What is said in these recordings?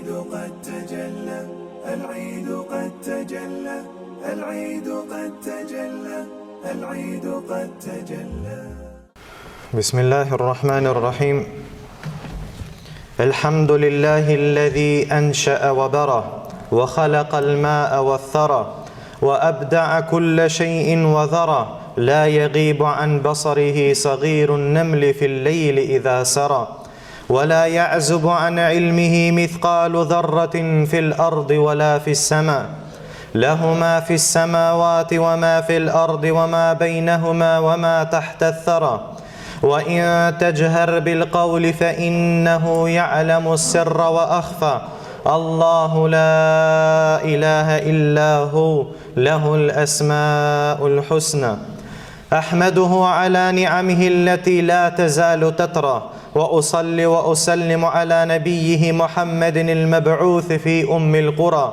العيد قد تجلى العيد قد تجلى العيد قد تجلى العيد قد تجلى. بسم الله الرحمن الرحيم. الحمد لله الذي أنشأ وبرى وخلق الماء والثرى وأبدع كل شيء وذرى لا يغيب عن بصره صغير النمل في الليل إذا سرى ولا يعزب عن علمه مثقال ذرة في الأرض ولا في السماء له ما في السماوات وما في الأرض وما بينهما وما تحت الثرى وإن تجهر بالقول فإنه يعلم السر وأخفى الله لا إله إلا هو له الأسماء الحسنى أحمده على نعمه التي لا تزال تترى وأصلي وأسلم على نبيه محمد المبعوث في أم القرى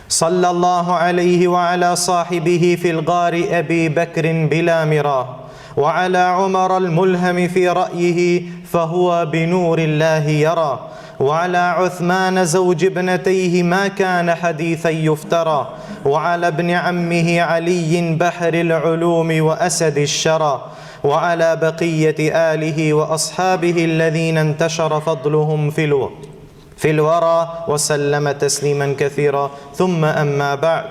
صلى الله عليه وعلى صاحبه في الغار أبي بكر بلا مراه وعلى عمر الملهم في رأيه فهو بنور الله يرى وعلى عثمان زوج ابنتيه ما كان حديثا يفترى وعلى ابن عمه علي بحر العلوم وأسد الشرى وعلى بقية آله وأصحابه الذين انتشر فضلهم في الورى وسلم تسليما كثيرا ثم أما بعد.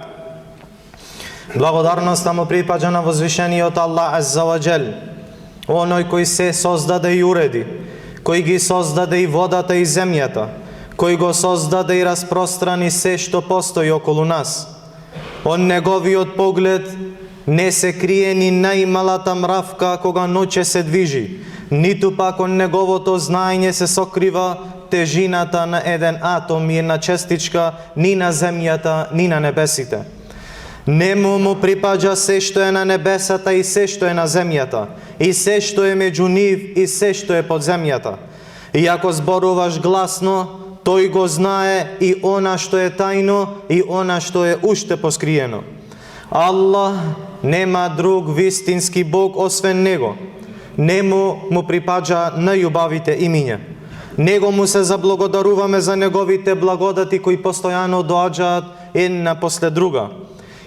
Благодарноста му припаѓа на возвишениот Аллах Азза ва Джел, оној кој се создаде и уреди, кој ги создаде и водата и земјата, кој го создаде и распространи се што постои околу нас. Он неговиот поглед не се крие ни најмалата мравка кога ноќе се движи, ниту пак он неговото знаење се сокрива тежината на еден атом и една честичка ни на земјата, ни на небесите. Нему му припаѓа се што е на небесата и се што е на земјата, и се што е меѓу нив и се што е под земјата. И ако зборуваш гласно, тој го знае и она што е тајно и она што е уште поскриено. Аллах нема друг вистински Бог освен Него. Нему му припаѓа најубавите имиња. Него му се заблагодаруваме за Неговите благодати кои постојано доаѓаат една после друга.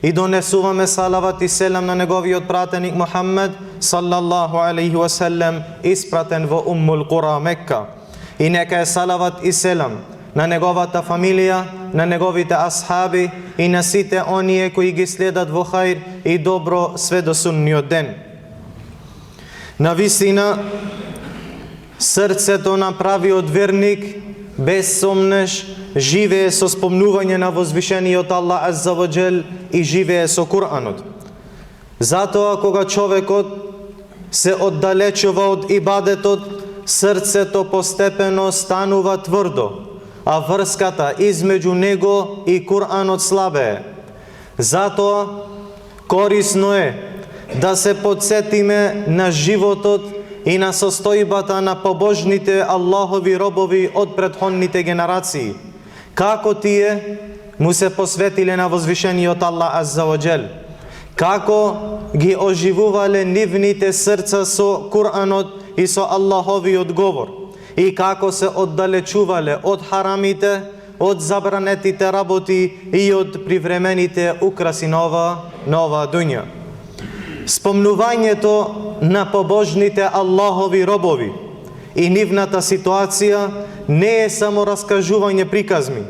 И донесуваме салават и селам на Неговиот пратеник Мухаммед саллаллаху алейхи ва селем, испратен во Уммул Кура Мекка. И нека е салават и селам на неговата фамилија, на неговите асхаби и на сите оние кои ги следат во хајр и добро све до сунниот ден. Навистина, срцето на правиот верник без сомнеш живее со спомнување на возвишениот Аллах Азза ва Джел и живее со Куранот. Затоа кога човекот се оддалечува од ибадетот, срцето постепено станува тврдо, а врската измеѓу него и Куранот слабее. Затоа корисно е да се подсетиме на животот и на состојбата на побожните Аллахови робови од претходните генерации, како тие му се посветиле на возвишениот Аллах Азза ва Джел, како ги оживувале нивните срца со Куранот и со Аллаховиот говор, и како се оддалечувале од харамите, од забранетите работи и од привремените украси на ова дуња. Спомнувањето на побожните Аллахови робови и нивната ситуација не е само раскажување приказми,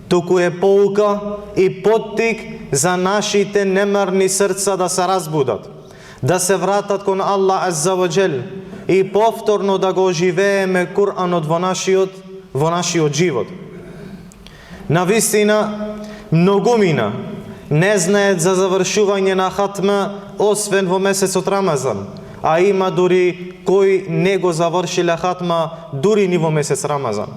туку е поука и поттик за нашите немарни срца да се разбудат, да се вратат кон Аллах Азза ва Джел и повторно да го оживееме Куранот во нашиот живот. Навистина, многумина не знаат за завршување на хатма освен во месецот Рамазан, а има дури кои не го завршиле хатма дури ни во месец Рамазан.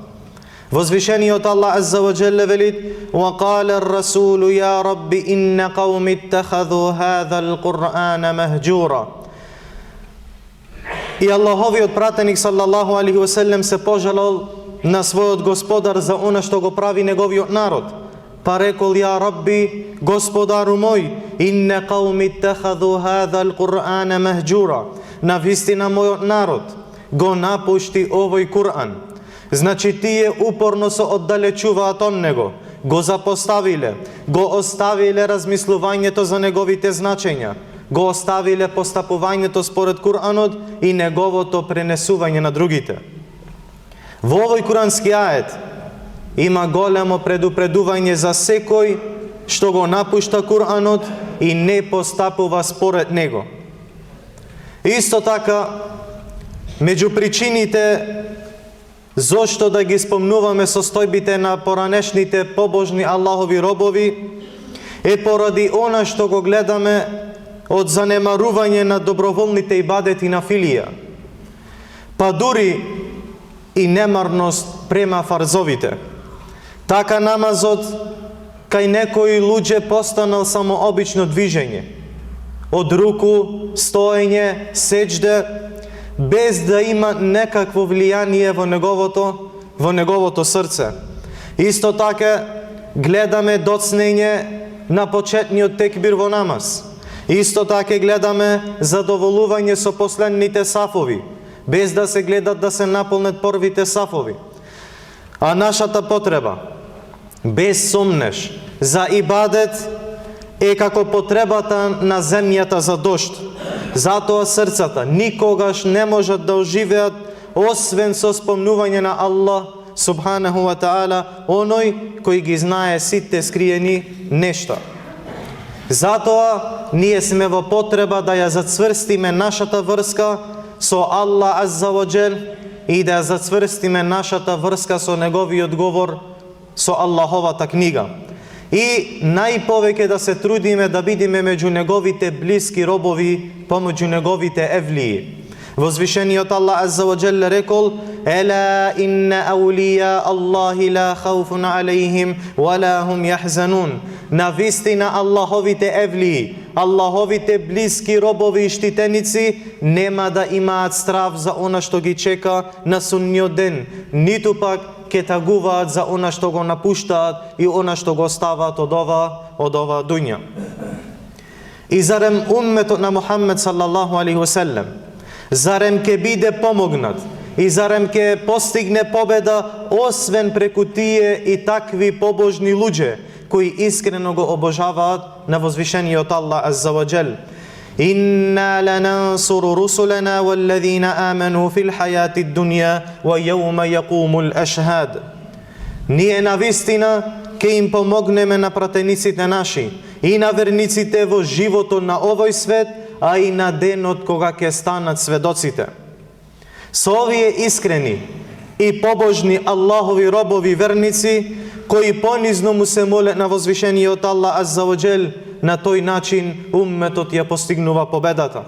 Возвишениот Аллах Азза ва Джелле велит: وَقَالَ الرَّسُولُ يَا رَبِّ إِنَّ قَوْمِ اتَّخَذُوا هَذَا الْقُرْآنَ مَهْجُورًا. И Аллаховиот пратеник саллаллаху алейхи ва селем се пожалал на својот господар за она што го прави неговиот народ. Па рекол: ја Рабби, господару мој, инне қауми иттахаду хаза ал-Кур'ана махджура. Навистина мојот народ го напушти овој Кур'ан. Значи тие упорно се оддалечуваат од него, го запоставиле, го оставиле размислувањето за неговите значења, го оставиле постапувањето според Куранот и неговото пренесување на другите. Во овој курански ает има големо предупредување за секој што го напушта Куранот и не постапува според него. Исто така, меѓу причините зошто да ги спомнуваме состојбите на поранешните побожни Аллахови робови е поради она што го гледаме од занемарување на доброволните ибадети на филија, па дури и немарност према фарзовите. Така намазот кај некои луѓе постанал само обично движење, од руку, стоење, сеџде, без да има некакво влијание во неговото срце. Исто така гледаме доцнење на почетниот текбир во намаз. Исто така гледаме задоволување со последните сафови, без да се гледат да се наполнат првите сафови. А нашата потреба, без сомнеш, за ибадет е како потребата на земјата за дожд. Затоа срцата никогаш не можат да оживеат освен со спомнување на Аллах субханаху ва таала, оној кој ги знае сите скриени нешта. Затоа ние сме во потреба да ја зацврстиме нашата врска со Аллах азза ва џел и да ја зацврстиме нашата врска со неговиот говор, со Аллаховата книга. И најповеќе да се трудиме да бидиме меѓу неговите блиски робови, помеѓу неговите евлии. Возвишениот Аллах азза ва џел рекол: "Ела инна аулија Аллахи ла хауфун алейхим ва ла хум јахзанун." Навистина Аллаховите евлии, Аллаховите блиски робови и штитеници нема да имаат страв за она што ги чека на судниот ден, ниту пак ке тагуваат за она што го напуштаат и она што го оставаат од ова дуња. И зарем умметот на Мухаммед саллаллаху алейхи ва селлем, зарем ке биде помогнат и зарем ке постигне победа освен преку тие и такви побожни луѓе кои искрено го обожаваат на возвишениот Аллах азза ва џел. Инна ланансуру русулана валлазина аману фил хајати дуња ва јаума јакумул ашхад. Ние навистина ке им помогнеме на пратениците наши и на верниците во животот на овој свет, а и на денот кога ќе станат сведоците. Со овие искрени и побожни Аллахови робови верници, кои понизно му се молат на возвишениот Аллах азза ва џел, на тој начин умметот ја постигнува победата.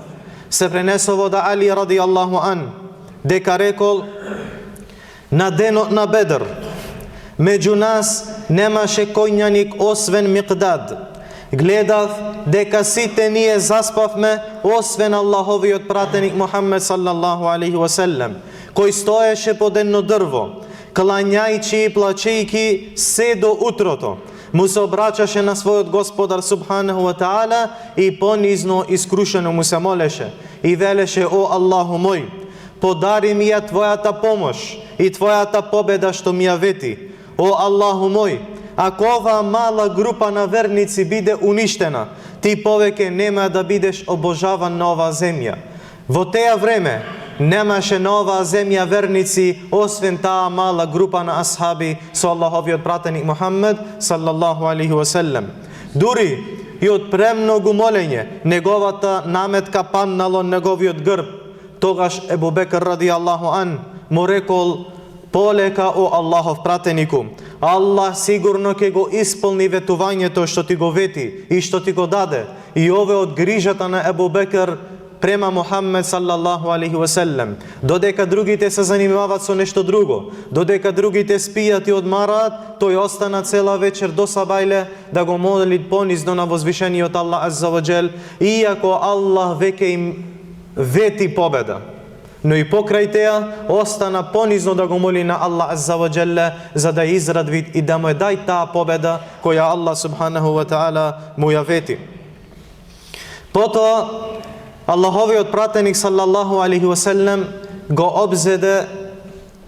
Се пренесува да Али ради Аллаху ан, дека рекол: на денот на Бедр, меѓу нас немаше коњаник освен Миқдад. Гледав дека сите ние заспавме освен Аллаховиот пратеник Мухаммед саллаллаху алейхи ва селлем, кој стоеше под едно дрво, клањајќи и плачејќи се до утрото. Му се обраќаше на својот Господар субханаху ва таала и понизно искрушено му се молеше и велеше: о Аллаху мој, подари ми ја твојата помош и твојата победа што ми ја вети. О Аллаху мој, ако оваа мала група на верници биде уништена, ти повеќе нема да бидеш обожаван на оваа земја. Во теја време немаше на оваа земја верници освен таа мала група на асхаби со Аллаховиот пратеник Мухаммед саллаллаху алейхи ва селлем. Дури и од премногу молење неговата наметка паднала од неговиот грб. Тогаш Ебу Бекр ради Аллаху ан му рекол: полека о Аллахов пратенику, Аллах сигурно ќе го исполни ветувањето што ти го вети и што ти го даде. И ове од грижата на Ебу Бекр према Мухаммед саллаллаху алейхи ва селлем, додека другите се занимаваат со нешто друго, додека другите спијат и одмараат, тој остана цела вечер до сабајле да го моли понизно на возвишениот Аллах азза ва џел, иако Аллах веќе им вети победа. Но и покрај теја остана понизно да го моли на Аллах азза ва џел за да израдви и да му ја дај таа победа која Аллах субханаху ва таала му ја вети. Потоа Аллаховиот пратеник саллаллаху алейхи ва селлем го обзеде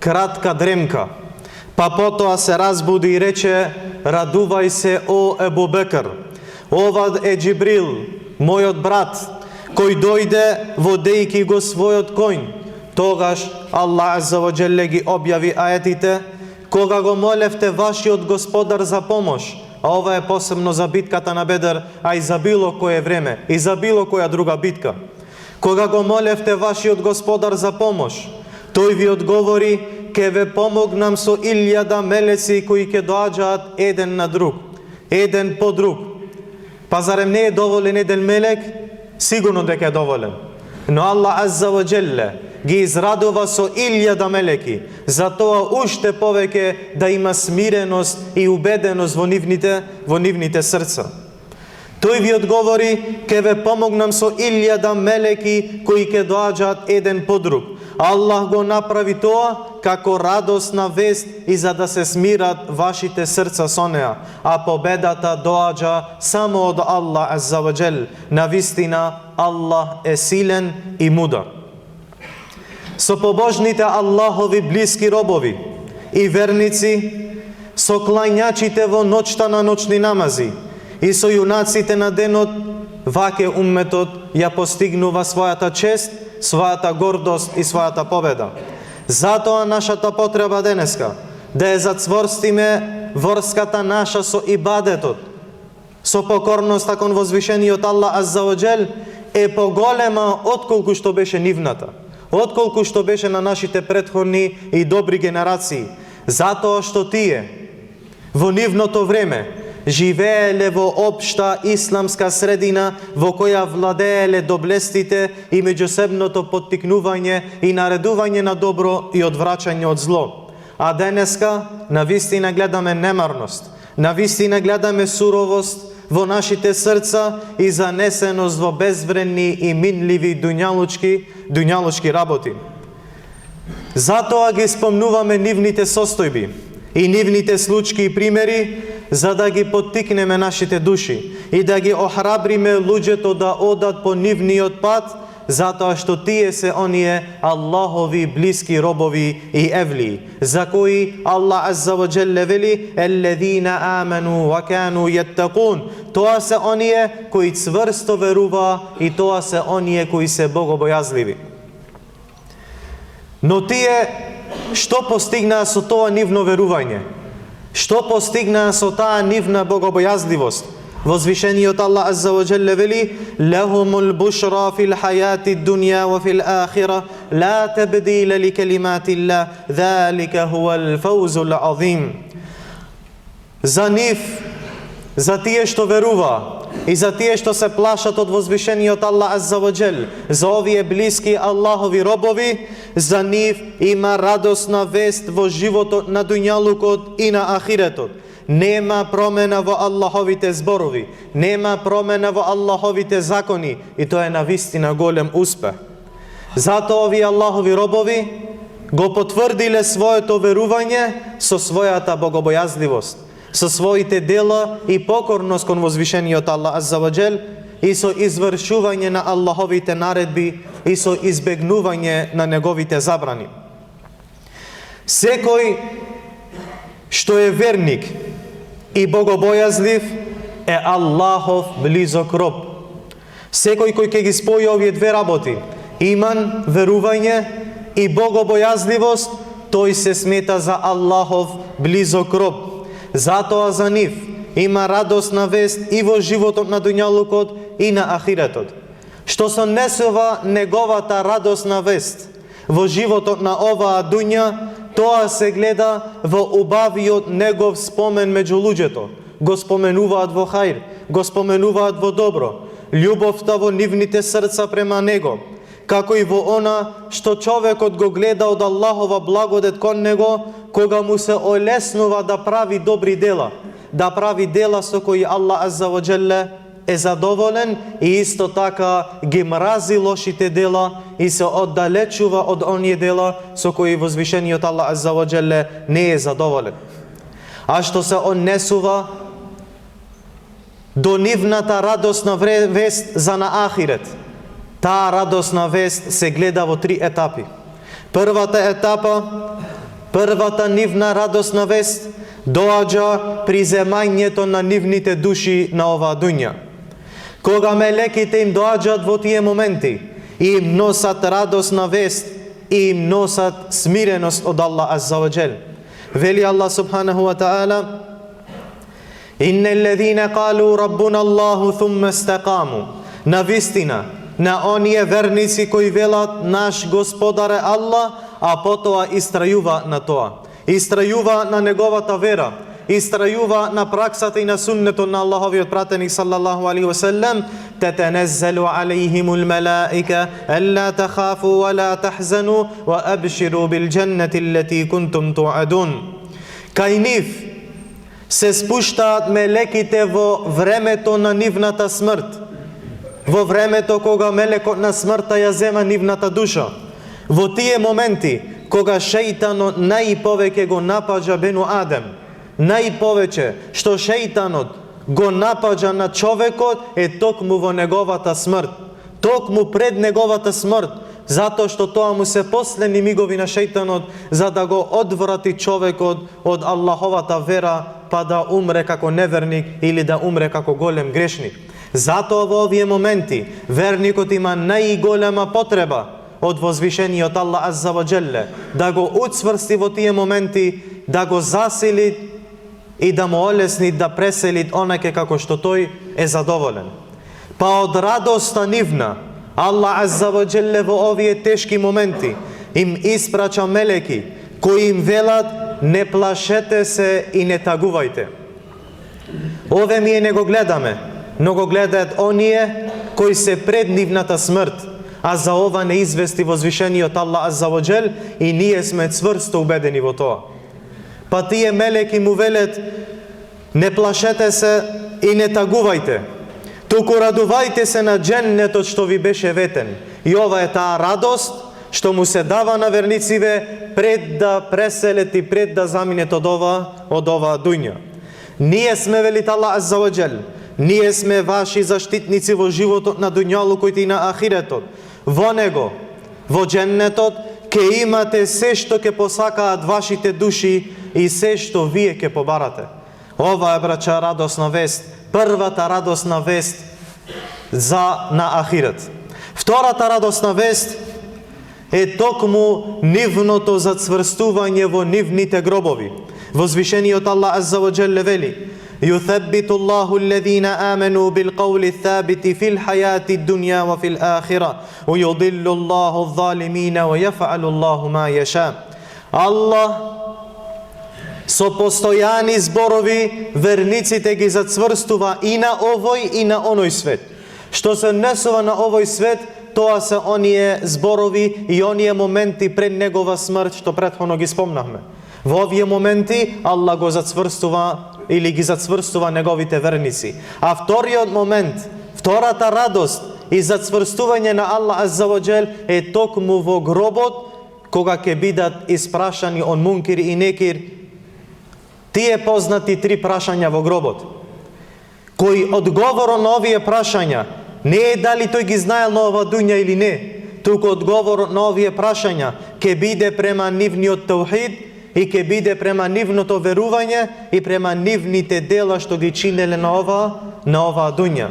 кратка дремка, па потоа се разбуди и рече: радувај се, о Ебу Бекр, ова е Џибрил, мојот брат, кој дојде водејки го својот коњ. Тогаш Аллах Азза ва Джелле ги објави аетите: кога го молевте вашиот Господар за помош, а ова е посебно за битката на Бедр, а и за било кое време, и за било која друга битка. Кога го молевте вашиот Господар за помош, тој ви одговори: ке ве помогнам со 1000 мелеци кои ќе доаѓаат еден на друг, еден по друг. Па зарем не е доволен еден мелек? Сигурно дека е доволен. Но Аллах Азза ва Джелле ги израдува со 1000 мелеки, затоа уште повеќе да има смиреност и убеденост во нивните срца. Тој ви одговори: ке ве помогнам со 1000 мелеки кои ќе доаѓаат еден по друг. Аллах го направи тоа како радосна вест и за да се смират вашите срца со неа, а победата доаѓа само од Аллах Азза ва Джел. Навистина Аллах е силен и мудар. Со побожните Аллахови блиски робови и верници, со клањачите во ноќта на ноќни намази и со јунаците на денот, ваќе умметот ја постигнува својата чест, својата гордост и својата победа. Затоа нашата потреба денеска да ја зацворстиме врската наша со ибадетот, со покорноста кон возвишениот Аллах Азза ва Джел е поголема отколку што беше нивната, отколку што беше на нашите претходни и добри генерации. Затоа што тие во нивното време живееле во општа исламска средина во која владееле доблестите и меѓусебното поттикнување и наредување на добро и одвраќање од зло. А денеска навистина гледаме немарност, навистина гледаме суровост во нашите срца и занесеност во безвредни и минливи дуњалучки работи. Затоа ги спомнуваме нивните состојби и нивните случаи и примери, за да ги поттикнеме нашите души и да ги охрабриме луѓето да одат по нивниот пат, затоа што тие се оние Аллахови блиски робови и евлии, за кои Аллах Азза ва Джелле вели: еллезина амену ва кану јаттакун. Тоа се оние кои цврсто верува и тоа се оние кои се богобојазливи. Но тие што постигнаа со тоа нивно верување? Што постигнаа со таа нивна богобојазливост? Возвишениот Аллах Азза ва Джелле вели: лехумул бушра фил хајати дунја ва фил ахира, ла тебдила ли келиматилла, залика хуал фаузул азим. За нив, за тие што верува и за тие што се плашат од возвишениот Аллах Азза ва Джел, за овие блиски Аллахови робови, за нив има радосна вест во животот на дуњалукот и на ахиретот. Нема промена во Аллаховите зборови, нема промена во Аллаховите закони и тоа е навистина голем успех. Затоа овие Аллахови робови го потврдиле своето верување со својата богобојазливост, со своите дела и покорност кон возвишениот Аллах Азза ва Джел и со извршување на Аллаховите наредби и со избегнување на неговите забрани. Секој што е верник и богобојазлив е Аллахов близок роб. Секој кој ќе ги спои овие две работи, иман, верување и богобојазливост, тој се смета за Аллахов близок роб. Затоа за нив има радосна вест и во животот на дуњалукот и на ахиретот. Што се несува неговата радосна вест во животот на оваа дуња, тоа се гледа во убавиот негов спомен меѓу луѓето. Го споменуваат во хајр, го споменуваат во добро, љубовта во нивните срца према него, како и во она што човекот го гледа од Аллахова благодет кон него, кога му се олеснува да прави добри дела, да прави дела со кои Аллах Азза ва Джелле е задоволен и исто така ги мрази лошите дела и се оддалечува од оние дела со кои возвишениот Аллах Азза ва Джелле не е задоволен. А што се однесува до нивната радосна вест за на ахирет, таа радосна вест се гледа во 3 етапи. Првата етапа првата нивна радосна вест доаѓа при земањето на нивните души на оваа дуња. Кога мелеките им доаѓаат во тие моменти и им носат радосна вест и им носат смиреност од Аллах азза ва џел. Вели Аллах субханаху ва таала: Инне лезина калу раббуна Аллаху thumma istaqamu. Навистина, на оние верници кои велат наш Господар е Аллах, а потоа истрајува на тоа. Истрајува на неговата вера, истрајува на праксата и на суннето на Аллаховиот пратеник саллаллаху алейхи ва селлем. Татаназзалу алейхимул малаика алла тахафу ва ла тахзану ва абширу бил џаннати аллати кунтум туадун. Кај нив се спуштаат мелеките во времето на нивната смрт, во времето кога мелекот на смртта ја зема нивната душа, во тие моменти кога шејтанот најповеќе го напаѓа бену Адем, најповеќе што шејтанот го напаѓа на човекот е токму во неговата смрт, токму пред неговата смрт, затоа што тоа му се последни мигови на шејтанот за да го одврати човекот од Аллаховата вера, па да умре како неверник или да умре како голем грешник. Затоа во овие моменти верникот има најголема потреба од возвишениот Аллах азза ва џелле да го уцврсти во тие моменти, да го засили и да му олесни да пресели онаке како што тој е задоволен. Па од радоста нивна Аллах азза ва џелле во овие тешки моменти им испрача мелеки кои им велат: не плашете се и не тагувајте. Ове ние не го гледаме, но го гледаат оние кои се пред нивната смрт, а за ова не извести возвишениот Аллах азза ва џел и ние сме цврсто убедени во тоа. Па тие мелеки му велат: не плашете се и не тагувајте, туку радувајте се на џеннетот што ви беше ветен. И ова е таа радост што му се дава на вернициве пред да преселет и пред да заминет од оваа дуња. Ние сме, велит Аллах азза ва џел, ние сме ваши заштитници во животот на дуњалукот и на ахиретот. Во него, во џеннетот, ке имате се што ке посакаат вашите души и се што вие ке побарате. Ова е, браќа, радосна вест, првата радосна вест на ахирет. Втората радосна вест е токму нивното зацврстување во нивните гробови. Возвишениот Аллах азза ва џелле вели: يثبت الله الذين آمنوا بالقول الثابت في الحياة الدنيا وفي الآخرة ويضل الله الظالمين ويفعل الله ما يشاء. Allah со постојани зборови верниците ги зацврстува и на овој и на оној свет. Што се однесува на овој свет, тоа се оние зборови и оние моменти пред негова смрт што претходно ги спомнавме. Во овие моменти Аллах го зацврстува или ги зацврстува неговите верници. А вториот момент, втората радост и зацврстување на Аллах азза ва џел е токму во гробот, кога ќе бидат испрашани од Мункир и Некир тие познати три прашања во гробот. Кој одговорот на овие прашања не е дали тој ги знаел на ова дуња или не, туку одговорот на овие прашања ќе биде према нивниот таухид и ќе биде према нивното верување и према нивните дела што ги чинеле на оваа дуња.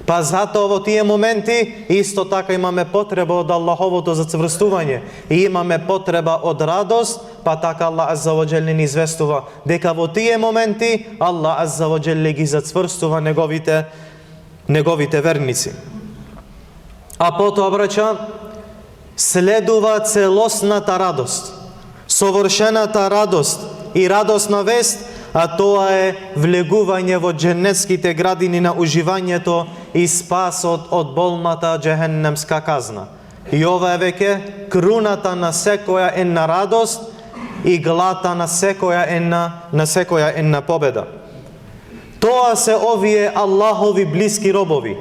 Па затоа во тие моменти исто така имаме потреба од Аллаховото зацврстување и имаме потреба од радост, па така Аллах азза ва џел ни известува дека во тие моменти Аллах азза ва џел ги зацврстува неговите верници. А потоа, браќа, следува целосната радост, совршената радост и радосна вест, а тоа е влегување во џеннетските градини на уживањето и спасот од болната џехеннемска казна. И ова е веќе круната на секоја една радост и глата на секоја една победа. Тоа се овие Аллахови блиски робови.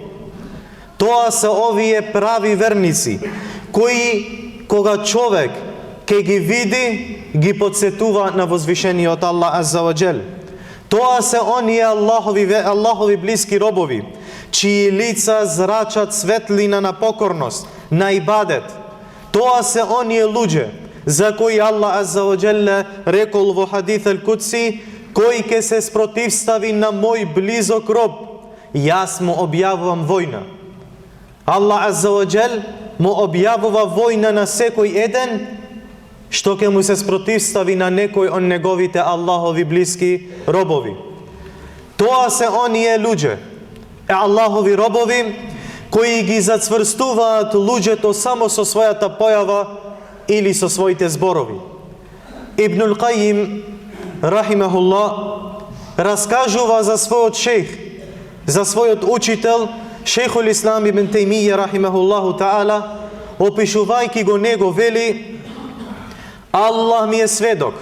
Тоа се овие прави верници, кои кога човек ке ги види, ги подсетува на возвишениот Аллах азза ва џел. Тоа се оние Аллахови блиски робови, чии лица зрачат светлина на покорност, на ибадет. Тоа се оние луѓе за кои Аллах Азза ва Джелле рекол во хадис ал-Кудси: кој ќе се спротивстави на мој близок роб, јас му објавувам војна. Аллах Азза ва Джел му објавува војна на секој еден што ќе му се спротивстави на некој од неговите Аллахови блиски робови. Тоа се оние луѓе, Аллахови робови, кои ги зацврстуваат луѓето само со својата појава или со своите зборови. Ибнул Кајим, рахимахуллах, раскажува за својот шејх, за својот учител, шејхул Ислам ибн Тајмија, рахимахуллаху таала, опишувајќи го него, вели: Аллах ми е сведок,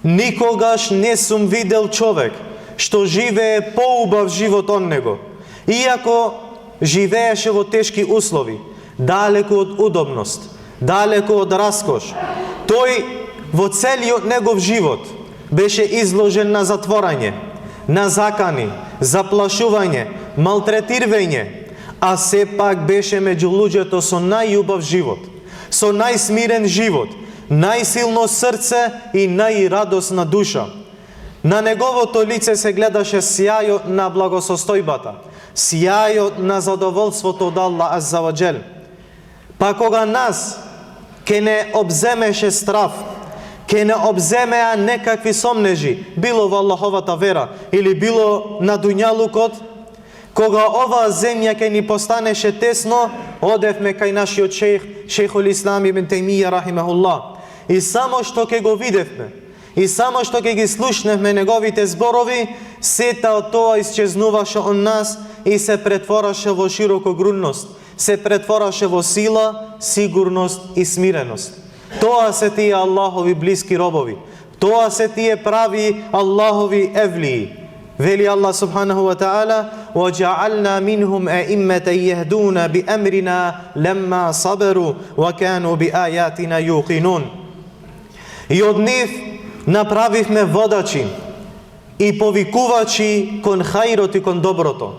никогаш не сум видел човек што живее поубав живот од него, иако живееше во тешки услови, далеку од удобност, далеку од раскош. Тој во целиот негов живот беше изложен на затворање, на закани, заплашување, малтретирање, а сепак беше меѓу луѓето со најубав живот, со најсмирен живот, најсилно срце и најрадосна душа. На неговото лице се гледаше сјајот на благосостојбата, сјајот на задоволството од Аллах Азза ва Джел. Па кога нас ке не обземеше страв, ке не обземеа некакви сомнежи, било во Аллаховата вера или било на дуњалукот, кога оваа земја ке ни постанеше тесно, одевме кај нашиот шејх, шејхул Ислам ибн Тајмија, рахимахуллах. И само што ке го видевме, и само што ке ги слушневме неговите зборови, сета од тоа исчезнуваше од нас и се претвораше во широкогрудност, се претвораше во сила, сигурност и смиреност. Тоа се тие Аллахови блиски робови. Тоа се тие прави Аллахови евлии. Вели Аллах субханаху ва таала: وَجَعَلْنَا مِنْهُمْ أَئِمَّةً يَهْدُونَ بِأَمْرِنَا لَمَّا صَبَرُوا وَكَانُوا بِآيَاتِنَا يُوقِنُونَ. И од нив направивме водачи и повикувачи кон хајрот и кон доброто.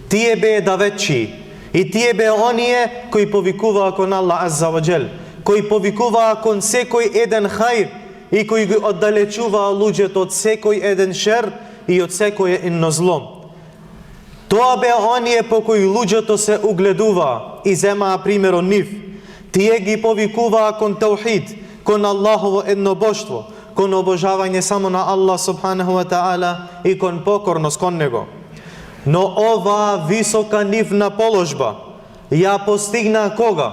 Тие беа давечи и тие беа оние кои повикуваа кон Аллах Азза ва Джел, кои повикуваа кон секој еден хајр и кои ги оддалечуваа луѓето од секој еден шер и од секој едно зло. Тоа беа оние по кои луѓето се угледуваа и земаа пример од нив. Тие ги повикуваа кон таухид, кон Аллахово еднобожство, кон обожавање само на Аллах субханаху ва таала и кон покорност кон него. Но оваа висока нивна положба ја постигна кога?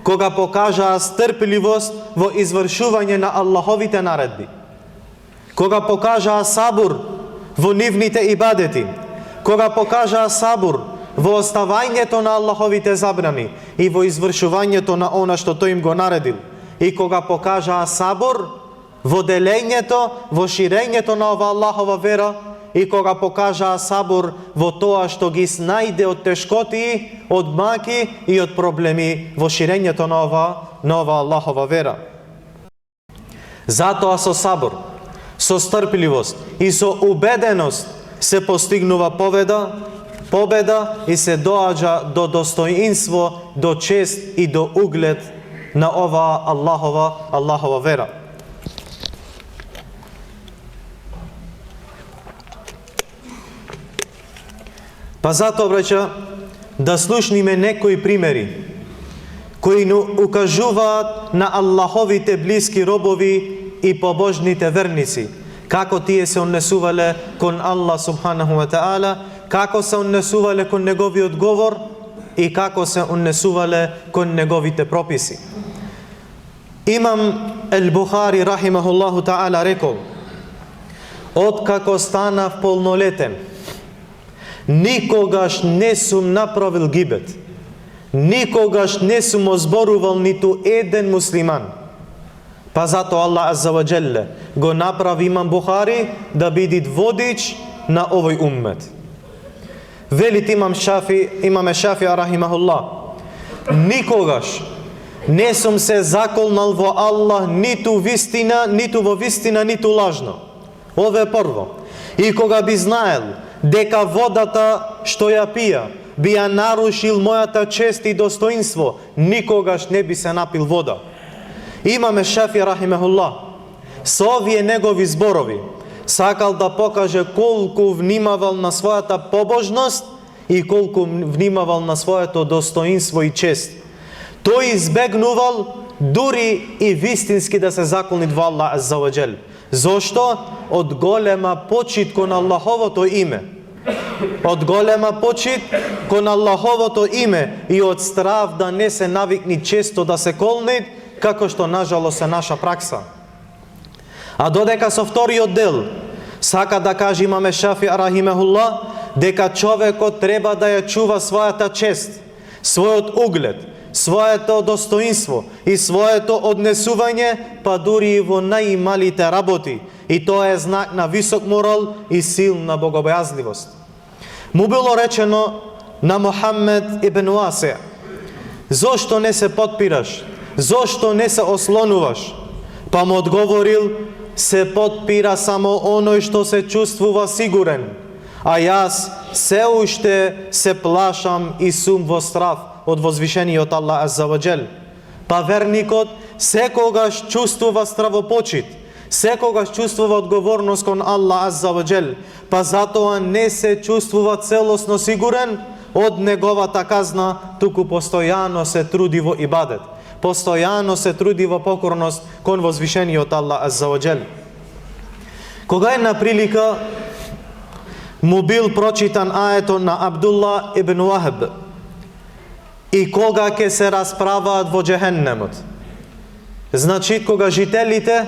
Кога покажаа стрпливост во извршување на Аллаховите наредби. Кога покажаа сабур во нивните ибадети. Кога покажаа сабур во оставањето на Аллаховите забрани и во извршувањето на она што тој им го наредил. И кога покажаа сабур во делењето, во ширењето на ова Аллахова вера, и кога покажаа сабур во тоа што ги снајде од тешкоти, од маки и од проблеми во ширењето на ова Аллахова вера. Затоа со сабур, со стрпливост и со убеденост се постигнува победа и се доаѓа до достоинство, до чест и до углед на ова Аллахова вера. Па затоа, браќа, да слушниме некои примери кои укажуваат на Аллаховите блиски робови и побожните верници, како тие се однесувале кон Аллах субханаху ва таала, како се однесувале кон неговиот говор и како се однесувале кон неговите прописи. Имам Ал-Бухари рахимахуллаху таала рекол: откако станав полнолетен, никогаш не сум направил гибет, никогаш не сум озборувал ниту еден муслиман. Па затоа Аллах Азза ва Джелле го направи Имам Бухари да биде водич на овој уммет. Велит Имаме Шафи рахимахуллах: никогаш не сум се заколнал во Аллах ниту вистина, ниту во вистина, ниту лажно. Ова е прво. И кога би знаел дека водата што ја пија би ја нарушил мојата чест и достоинство, никогаш не би се напил вода. Имаме Шафи рахимехуллах со овие негови зборови сакал да покаже колку внимавал на својата побожност и колку внимавал на своето достоинство и чест. Тој избегнувал дури и вистински да се заколни во Аллах азза ва џел. Зошто? Од голема почит кон Аллаховото име. Од голема почит кон Аллаховото име и од страв да не се навикни често да се колни, како што нажалост е наша пракса. А додека со вториот дел сака да каже имаме Шафи рахимехуллах дека човекот треба да ја чува својата чест, својот углед, своето достоинство и своето однесување, па дури и во најмалите работи. И тоа е знак на висок морал и силна богобојазливост. Му било речено на Мухаммед ибн Уаси: зошто не се подпираш? Зошто не се ослонуваш? Па му одговорил: се подпира само оној што се чувствува сигурен, а јас се уште се плашам и сум во страв од возвишениот Аллах азза ва џел. Па верникот секогаш чувствува стравопочит, секогаш чувствува одговорност кон Аллах азза ва џел, па затоа не се чувствува целосно сигурен од неговата казна, туку постојано се труди во ибадет, постојано се труди во покорност кон возвишениот Аллах азза ва џел. Кога една прилика му бил прочитан аетот на Абдулла ибн Вахб и кога ќе се расправаат во џехеннемот. Значи, кога жителите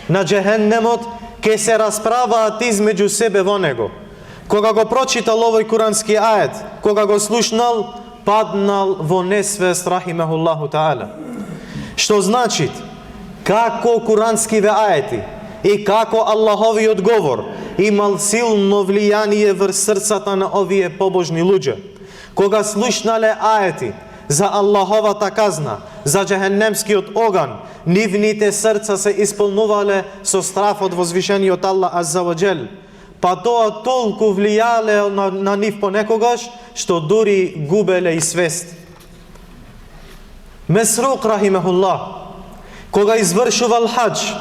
на џехеннемот ќе се расправаат измеѓу себе во него. Кога го прочитал овој курански ает, кога го слушнал, паднал во несвест рахимехуллаху таала. Што значи, како куранскиве аети и како Аллаховиот говор имал силно влијание врз срцата на овие побожни луѓе. Кога слушнале аети за Аллаховата казна, за џехеннемскиот оган, нивните срца се исполнувале со страф од возвишениот Аллах азза ва џел. Па тоа толку влијале на нив понекогаш, што дури губеле и свест. Месрук рахимехуллах, кога извршувал хадж,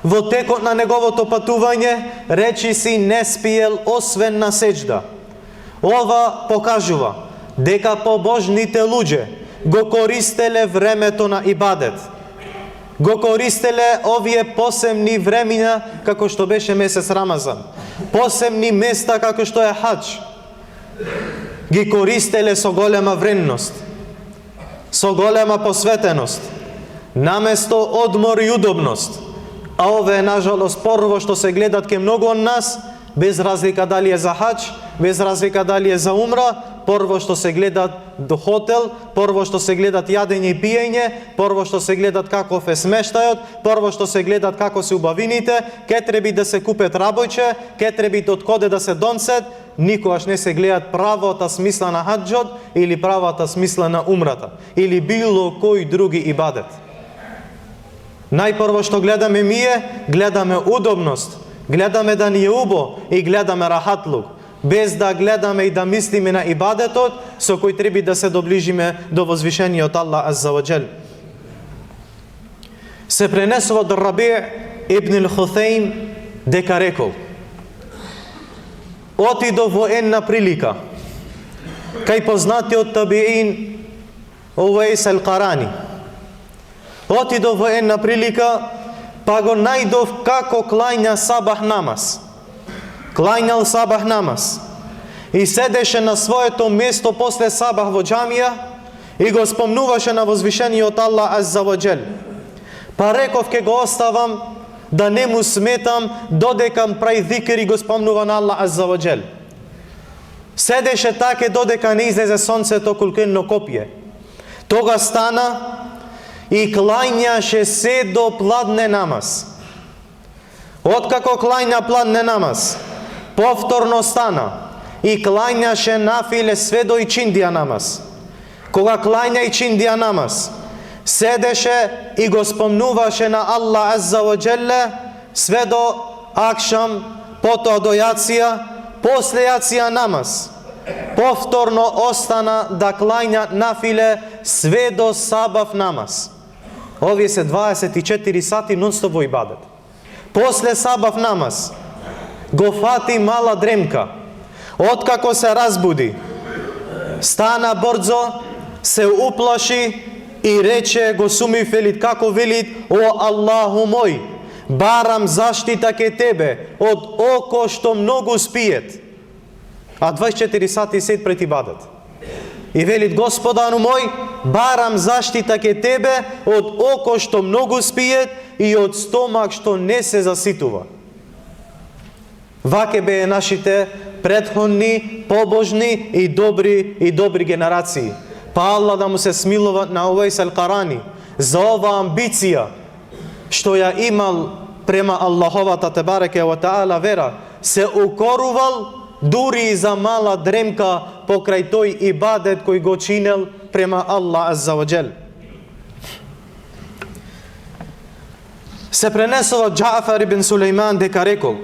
во текот на неговото патување, речи си не спиел освен на сеџда. Ова покажува дека побожните луѓе го користеле времето на ибадет. Го користеле овие посебни времиња како што беше месец Рамазан. Посебни места како што е хадж. Ги користеле со голема вредност, со голема посветеност, наместо одмор и удобност. А ове, нажалост, прво што се гледат ке многу од нас, без разлика дали е за хадж, без разлика дали е за умра, прво што се гледат до хотел, прво што се гледат јадење и пиење, прво што се гледат каков е смештајот, прво што се гледат како се убавините, ке треби да се купет рабојче, ке треби од коде да се донсет, никогаш не се гледат правата смисла на хаджот или правата смисла на умрата, или било кој други ибадет. Најпрво што гледаме мие, гледаме удобност, гледаме да ни е убо и гледаме рахатлук, без да гледаме и да мислиме на ибадетот со кој треба да се доближиме до возвишениот Аллах азза ва џел. Се пренесува од Раби' ибн ал-Хуthejm дека рекол: отидов во една прилика кај познатиот табиин Уваис ал-Карани. Отидов во една прилика, па го најдов како клања сабах намаз. Клањал сабах намаз и седеше на своето место после сабах во џамија и го спомнуваше на возвишениот Аллах азза ва џел. Па реков ке го оставам да не му сметам додека прави зикр и го спомнува на Аллах азза ва џел. Седеше таке додека не излезе сонцето колкено копје. Тога стана и клањаше се до пладне намаз. Откако клања пладне намаз, повторно стана и клањаше нафиле све до ичиндија намаз. Кога клања ичиндија намаз, седеше и го спомнуваше на Аллах азза ва џелле све до акшам, потоа до јација, после јација намаз. Повторно остана да клања нафиле све до сабав намаз. Овие се 24 сати нон-стоп во ибадет. После сабав намаз го фати мала дремка. Откако се разбуди, стана брзо, се уплаши и рече, го суми велит, како велит: о Аллаху мој, барам заштита ке тебе од око што многу спиет. А 24 сати сед пред ибадет. И велит: Господару мој, барам заштита ке тебе од око што многу спиет и од стомак што не се заситува. Ваке беа нашите претходни, побожни и добри генерации. Па Аллах да му се смилува на Увейс ал-Карани за ова амбиција што ја имал према Аллаховата тебареке ва таала вера, се укорувал дури и за мала дремка покрај тој ибадет кој го чинел према Аллах азза ва джел. Се пренесува Џафар ибн Сулейман дека рекол: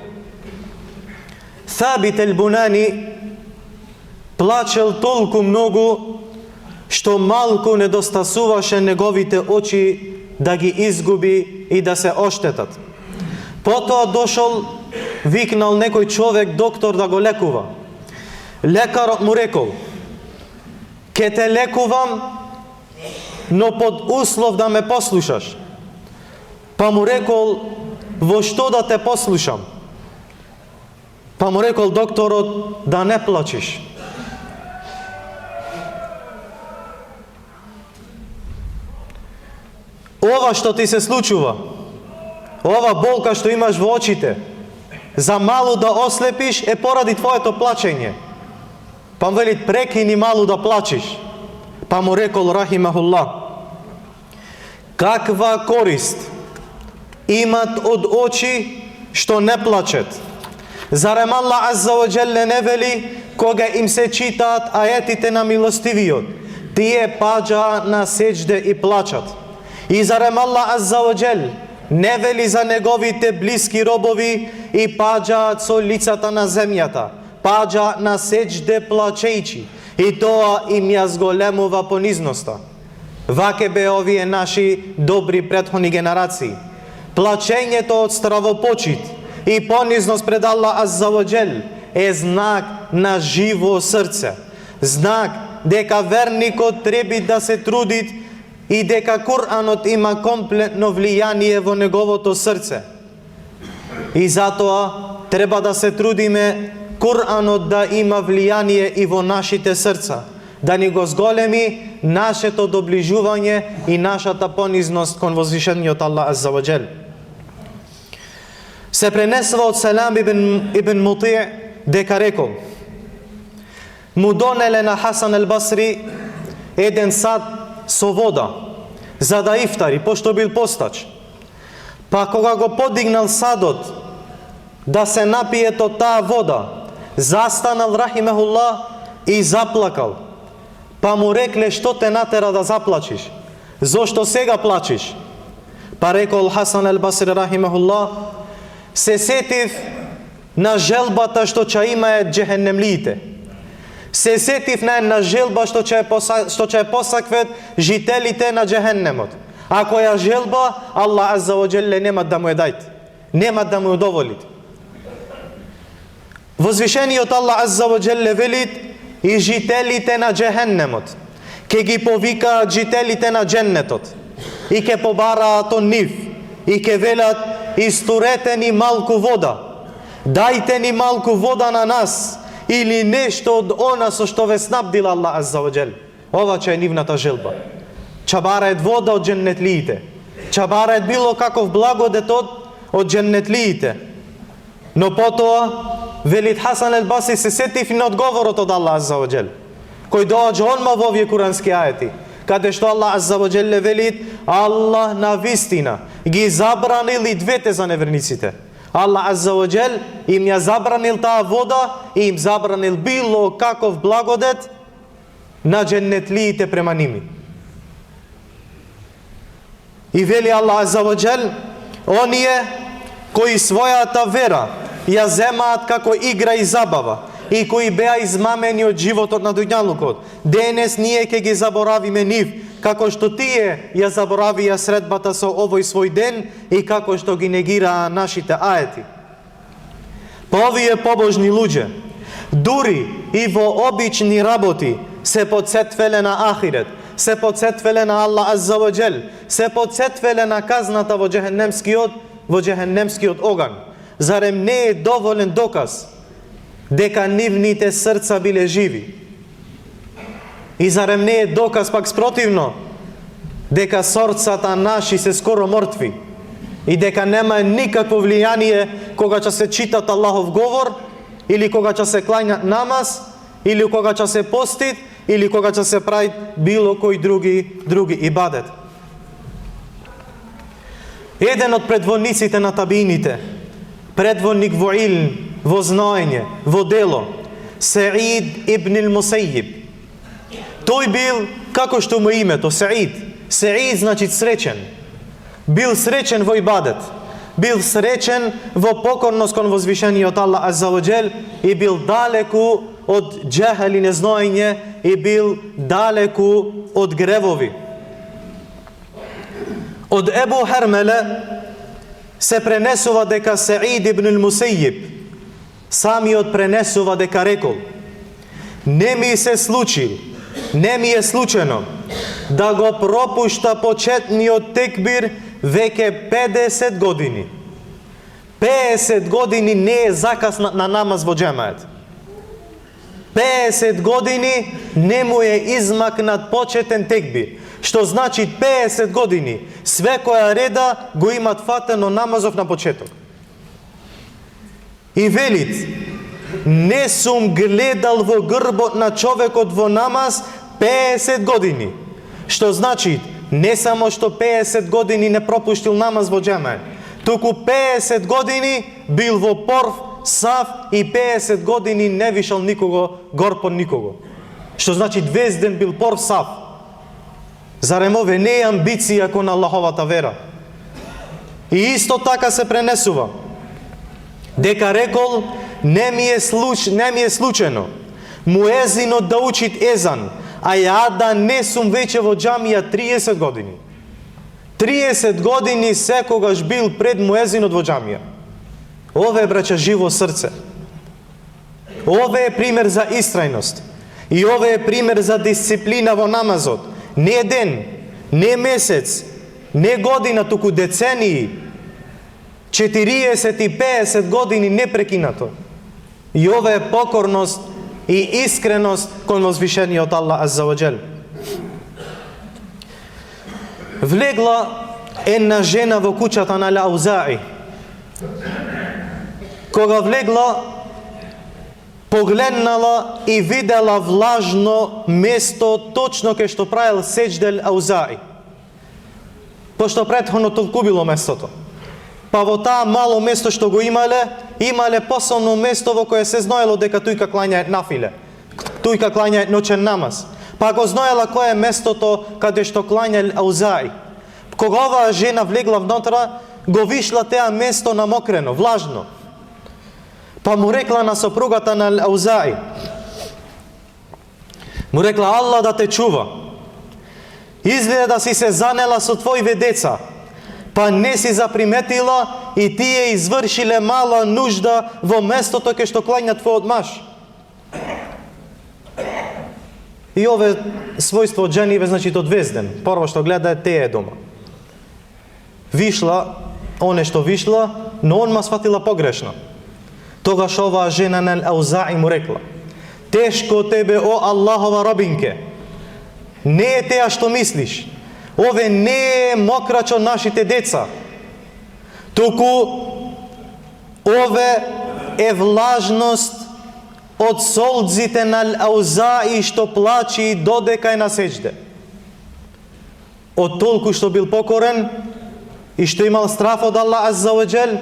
Тhabit el-Bunani плачел толку многу што малку недостасуваше неговите очи да ги изгуби и да се оштетат. Потоа дошол, викнал некој човек, доктор, да го лекува. Лекарот му рекол: ке те лекувам, но под услов да ме послушаш. Па му рекол: во што да те послушам? Па му рекол докторот: да не плачиш. Ова што ти се случува, ова болка што имаш во очите, за малу да ослепиш е поради твоето плачење. Па му вели: прекини малу да плачиш. Па му рекол рахимахуллах: каква корист имат од очи што не плачат? Зарем Аллах азза ва джелле не вели кога им се читаат аетите на милостивиот, тие паѓа на сеџде и плачат? И зарем Аллах азза ва джел не вели за неговите блиски робови и паѓаат со лицата на земјата, паѓа на сеџде плачејчи, и тоа им ја зголемува понизноста? Ваке бе овие наши добри претходни генерации. Плачењето од стравопочит и понизност пред Аллах азза ва джел е знак на живо срце, знак дека верникот треба да се труди и дека Куранот има комплетно влијание во неговото срце. И затоа треба да се трудиме Куранот да има влијание и во нашите срца, да ни го зголеми нашето доближување и нашата понизност кон возвишениот Аллах азза ва джел. Се пренесува од Салам ибн Мути дека рекол: му донеле на Хасан el-Басри еден сад со вода за да ифтари, пошто бил постач. Па кога го подигнал садот да се напие од таа вода, застанал рахимехуллах и заплакал. Па му рекле: што те натера да заплачиш? Зошто сега плачиш? Па рекол Хасан el-Басри рахимехуллах: се сетив на желбата што ќе имаат џехенемлиите. Се сетив на една желба што ќе посаквет жителите на џехенемот. А која желба Аллах азза ва джелле нема да му ја дајте, нема да му ја удоволите. Возвишениот Аллах азза ва джелле велит: и жителите на џехенемот ке ги повикаат жителите на џеннетот и ке побараат од нив и ке велат: истурете ни малку вода, дајте ни малку вода на нас, или нешто од она со што ве снабдил Аллах азза ва джел. Ова ќе е нивната желба. Ќе бараат вода од џеннетлиите, ќе бараат било каков благодет од џеннетлиите. Но потоа велит Хасан el-Басри: се сетив на одговорот од Аллах азза ва джел, кој доаѓа онма во овие курански аети, каде што Аллах азза ва джелле велит: Аллах на вистина ги забранил и двете за неверниците. Аллах азза ва джел им ја забранил таа вода и им забранил било каков благодет на џеннетлиите према ними. И вели Аллах азза ва джел: оние кои својата вера ја земаат како игра и забава и кои беа измамени од животот на дуњалукот, денес ние ќе ги заборавиме нив како што тие ја заборавија средбата со овој свој ден и како што ги негираа нашите аети. Па овие побожни луѓе, дури и во обични работи, се подсетвеле на ахирет, се подсетвеле на Аллах Азза ва Джел, се подсетвеле на казната во џехеннемскиот оган. Зарем не е доволен доказ дека нивните срца биле живи? И зарем не е доказ пак спротивно дека срцата наши се скоро мртви и дека нема никакво влијание кога ќе се читат Аллахов говор, или кога ќе се клањат намаз, или кога ќе се постит, или кога ќе се прави било кој други ибадет. Еден од предводниците на табиините, предводник во илм, во знаење, во дело, Саид ибн ал-Мусајиб. Тој бил, како што му името, Саид. Саид значи среќен. Бил среќен во ибадет. Бил среќен во покорност кон возвишениот Аллах Азза ва Джел и бил далеку од џехел и незнаење и бил далеку од гревови. Од Ебу Хермеле се пренесува дека Саид ибн ал-Мусајиб самиот пренесува дека рекол: не ми се случил, не ми е случено да го пропушта почетниот текбир веќе 50 години. 50 години не е закаснат на намаз во џемаат. 50 години не му е измакнат почетен текбир. Што значи 50 години свекоја реда го имат фатено намазов на почеток. И велит: не сум гледал во грбот на човекот во намаз 50 години. Што значи не само што 50 години не пропуштил намаз во џемаат, туку 50 години бил во порв, саф и 50 години не вишал никого горпон никого. Што значи 20 ден бил порв, саф. Зарем ове не е амбиција кон Аллаховата вера? И исто така се пренесува дека рекол: не ми е случено муезинот да учит езан, а ја да не сум веќе во џамија 30 години. 30 години секогаш бил пред муезинот во џамија. Ове е, браќа, живо срце. Ове е пример за истрајност. И ове е пример за дисциплина во намазот. Не ден, не месец, не година, туку децении. 40 и 50 години непрекинато. И ове е покорност и искреност кон возвишениот Аллах Азза ва Джел. Влегла една жена во куќата на Аузаи. Кога влегла, погледнала и видела влажно место точно кај што правил сеџдел Аузаи. Пошто претходно толку било местото. Па во таа мало место што го имале посебно место во кое се знаело дека тука клањаат нафиле, тука клањаат ноќен намаз. Па го знаела кое е местото каде што клањал Аузаи. Кога оваа жена влегла внутра, го вишла теа место намокрено, влажно. Па му рекла на сопругата на Аузаи, му рекла: Аллах да те чува. Изгледа да си се занела со твоите деца, па не си заприметила и тие извршиле мала нужда во местото кај што клања твојот маж. И ове својство од жениве, значи од везден. Прво што гледа е тие дома. Вишла, оне што вишла, но он ма сватила погрешно. Тогаш оваа жена на Аузаи му рекла: тешко тебе, о Аллахова робинке. Не е теа што мислиш. Ове не е мокрачо нашите деца. Туку ове е влажност од солдзите на Аузаи што плачи додека е на сеџде. Од толку што бил покорен и што имал страф од Аллах Азза ва Джел,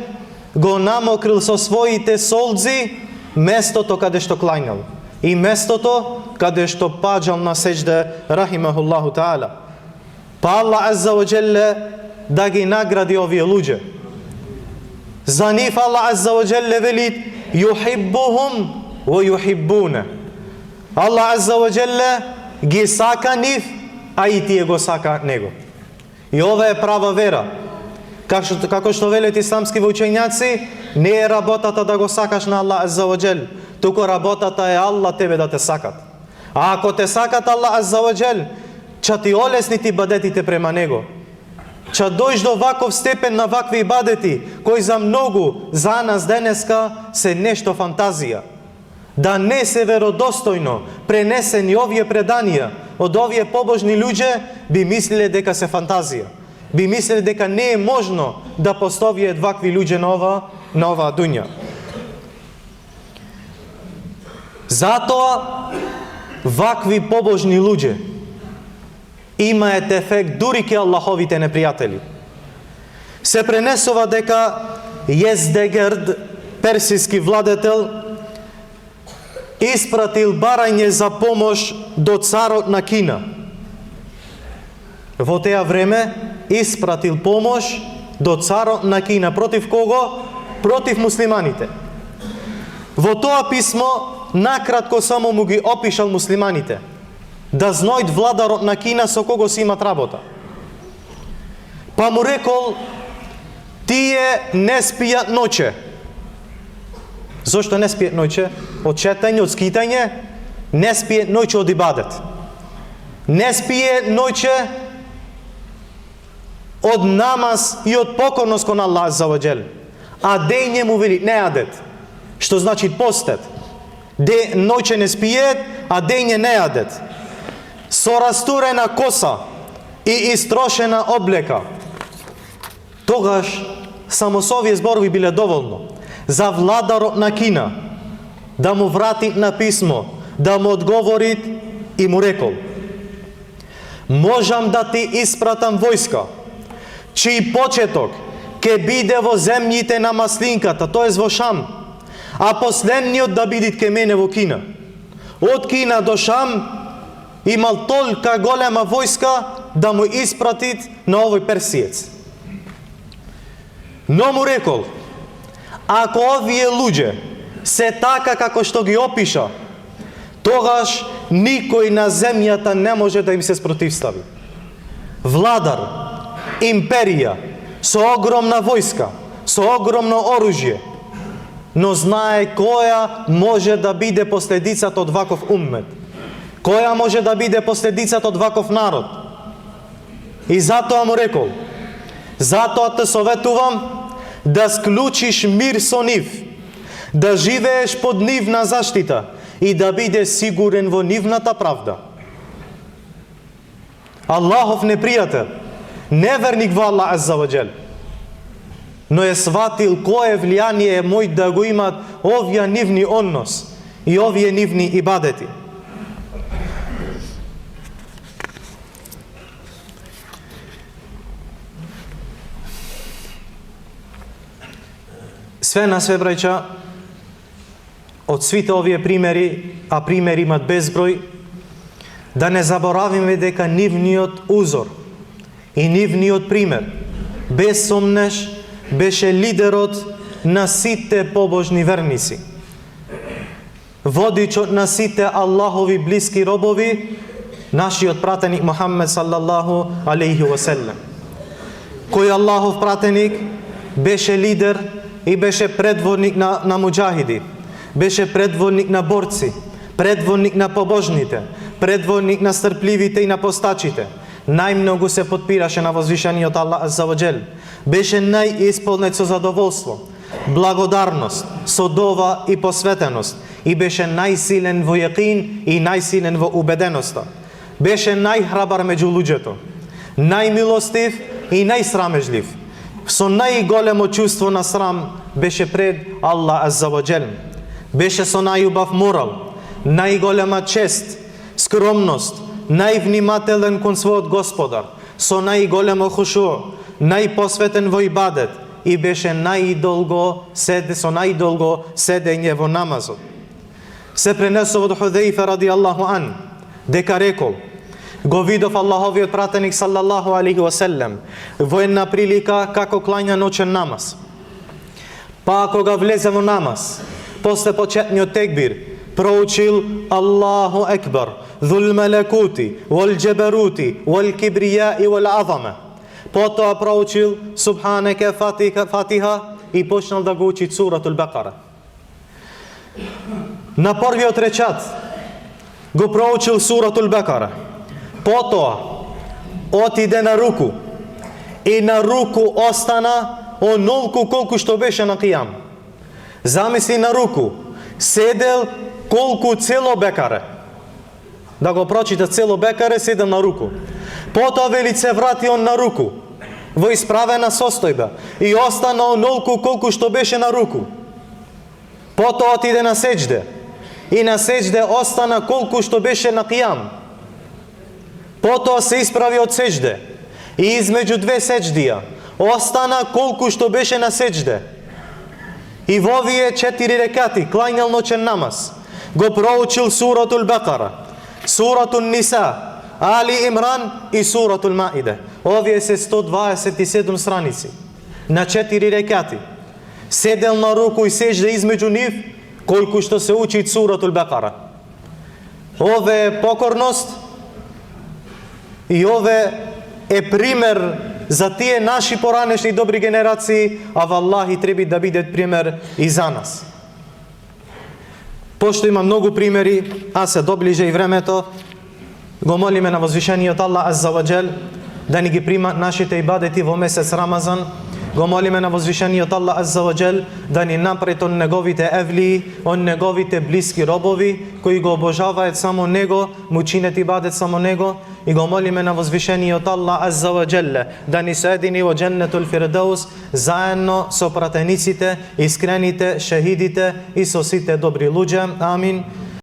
го намокрил со своите солдзи местото каде што клањал и местото каде што паѓал на сеџде, рахимахуллаху таала. Па Аллах Азза ва Джел да ги награди овие луѓе. За нив Аллах Азза ва Джел велит: юхиббухум ва юхиббуна. Аллах Азза ва Джел ги сака нив а и тие го сака него. И ова е права вера. Како што велат исламски учењаци, не е работата да го сакаш на Аллах азза ва џел, туку работата е Аллах тебе да те сакат. А ако те сакат Аллах азза ва џел, ќе ти олесни ти бадетите према него. Ќе дојш до ваков степен на вакви ибадети, кои за многу, за нас денеска, се нешто фантазија. Да не се веродостојно пренесени овие преданија од овие побожни луѓе, би мислеле дека се фантазија. Би мислеле дека не е можно да постојат вакви луѓе на оваа дуња. Затоа, вакви побожни луѓе имаат ефект дури ке Аллаховите непријатели. Се пренесува дека Јездегерд, персиски владетел, испратил барање за помош до царот на Кина. Во теа време испратил помош до царот на Кина. Против кого? Против муслиманите. Во тоа писмо накратко само му ги опишал муслиманите, да знаат владарот на Кина со кого си имат работа. Па му рекол, тие не спијат ноќе. Зошто не спијат ноќе? Од четање, од скитање, не спијат ноќе од ибадет. Не спијат ноќе од намаз и од покорност кон Аллах азза ва џел. А дење му вели не јадет, што значи постет. Ноќе не спијат, а дење не јадет. Со растурена коса и истрошена облека. Тогаш само со овие зборови биле доволно за владарот на Кина да му врати на писмо, да му одговори и му рекол: можам да ти испратам војска, чиј почеток ке биде во земјите на маслинката, тоест во Шам, а последниот да биде ке мене во Кина. Од Кина до Шам имал толка голема војска да му испратит на овој персиец. Но му рекол: ако овие луѓе се така како што ги опиша, тогаш никој на земјата не може да им се спротивстави. Владар, империја, со огромна војска, со огромно оружје, но знае која може да биде последицата од ваков уммет. Која може да биде последицата од ваков народ. И затоа му рекол: затоа те советувам да склучиш мир со нив, да живееш под нивна заштита и да бидеш сигурен во нивната правда. Аллахов непријател, неверник во Аллах азза ва џел, но е сватил кое влијание е мој да го имат овие нивни однос и овие нивни ибадети. Све на све, браќа, од свите овие примери, а примери имат безброј, да не заборавиме дека нивниот узор и нивниот пример, без сомнеш, беше лидерот на сите побожни верници. Водичот на сите Аллахови блиски робови, нашиот пратеник Мухаммед саллаллаху алейхи ва селем. Кој Аллахов пратеник беше лидер и беше предводник на муџахиди, беше предводник на борци, предводник на побожните, предводник на стрпливите и на постачите. Најмногу се подпираше на возвишениот Аллах азза ва џел. Беше најисполнет со задоволство, благодарност, со дова и посветеност. И беше најсилен во јакин и најсилен во убеденоста. Беше најхрабар меѓу луѓето, најмилостив и најсрамежлив. Со најголемо чувство на срам беше пред Аллах азза ва џел. Беше со најубав морал, најголема чест, скромност, највнимателен кон својот Господар, со најголемо хушу, најпосветен во ибадет и беше со најдолго седење во намазот. Се пренесува од Худейфа ради Аллаху ан, дека рекол: го видов Аллаховиот пратеник саллаллаху алейхи ва селем во една прилика како клања ноќен намаз. Па кога влезе во намаз, после почетниот текбир, proučil Allahu Ekber, dhul malekuti, wal jabaruti, wal kibriyai wal azama. Potom proučil Subhaneke Fatiha i počnal da ga uči suratul Bekara. Na prviот rekat го proučil suratul Bekara. Potom отиде на руку и на руку остана онолку колку што беше на Кијам. Замисли на руку, седел колку цело Бекаре. Да го прочита цело Бекаре, седел на руку. Потоа вели се врати он на руку, во исправена состојба, и остана онолку колку што беше на руку. Потоа отиде на сеџде, и на сеџде остана колку што беше на Кијам. Потоа се исправи од сеџде, и измеѓу две сеџдија остана колку што беше на сеџде. И во овие 4 рекати, клањал ноќен намаз, го проучил суратул Бекара, суратул Ниса, Али Имран и суратул Маиде. Овие се 127 страници на 4 рекати. Седел на руку и сеџде измеѓу нив, колку што се учи суратул Бекара. Ове е покорност и ове е пример за тие наши поранешни добри генерации, а валлахи треба да биде пример и за нас. Пошто има многу примери, а се доближе и времето, го молиме на возвишениот Аллах Азза ва Джел да ни ги прима нашите ибадети во месец Рамазан. Го молиме на возвишениот Аллах Азза ва Джел да ни напред он неговите евлии, он неговите блиски робови, кои го обожаваат само Него, му чинет ибадет само Него. И го молиме на возвишениот Аллах Азза ва Джелле да ни соедини во Дженнетул Фирдаус заедно со пратениците, искрените, шехидите и со сите добри луѓе. Амин.